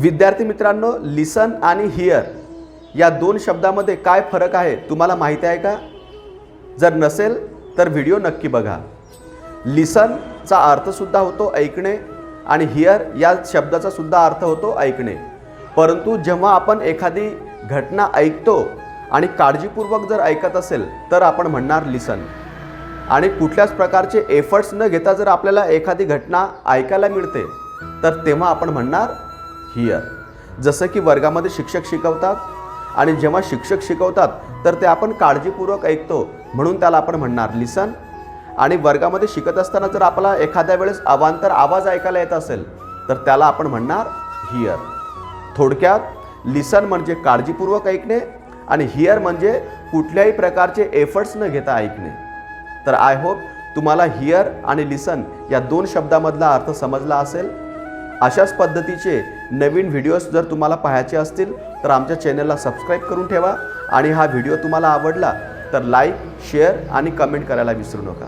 विद्यार्थी मित्रांनो, लिसन आणि हिअर या दोन शब्दामध्ये काय फरक आहे तुम्हाला माहिती आहे का? जर नसेल तर व्हिडिओ नक्की बघा। लिसनचा अर्थ सुद्धा होतो ऐकणे आणि हिअर या शब्दाचा सुद्धा अर्थ होतो ऐकणे। परंतु जेव्हा आपण एखादी घटना ऐकतो आणि काळजीपूर्वक जर ऐकत असेल तर आपण म्हणणार लिसन। आणि कुठल्याच प्रकारचे एफर्ट्स न घेता जर आपल्याला एखादी घटना ऐकायला मिळते तर तेव्हा आपण म्हणणार हिअर। जसं की वर्गामध्ये शिक्षक शिकवतात आणि जेव्हा शिक्षक शिकवतात तर ते आपण काळजीपूर्वक ऐकतो म्हणून त्याला आपण म्हणणार लिसन। आणि वर्गामध्ये शिकत असताना जर आपल्याला एखाद्या वेळेस अवांतर आवाज ऐकायला येत असेल तर त्याला आपण म्हणणार हिअर। थोडक्यात लिसन म्हणजे काळजीपूर्वक ऐकणे आणि हिअर म्हणजे कुठल्याही प्रकारचे एफर्ट्स न घेता ऐकणे। तर आय होप तुम्हाला हिअर आणि लिसन या दोन शब्दामधला अर्थ समजला असेल। अशाच पद्धतीचे नवीन व्हिडिओज जर तुम्हाला पाहायचे असतील तर आमच्या चॅनलला सबस्क्राईब करून ठेवा आणि हा व्हिडिओ तुम्हाला आवडला तर लाईक, शेअर आणि कमेंट करायला विसरू नका।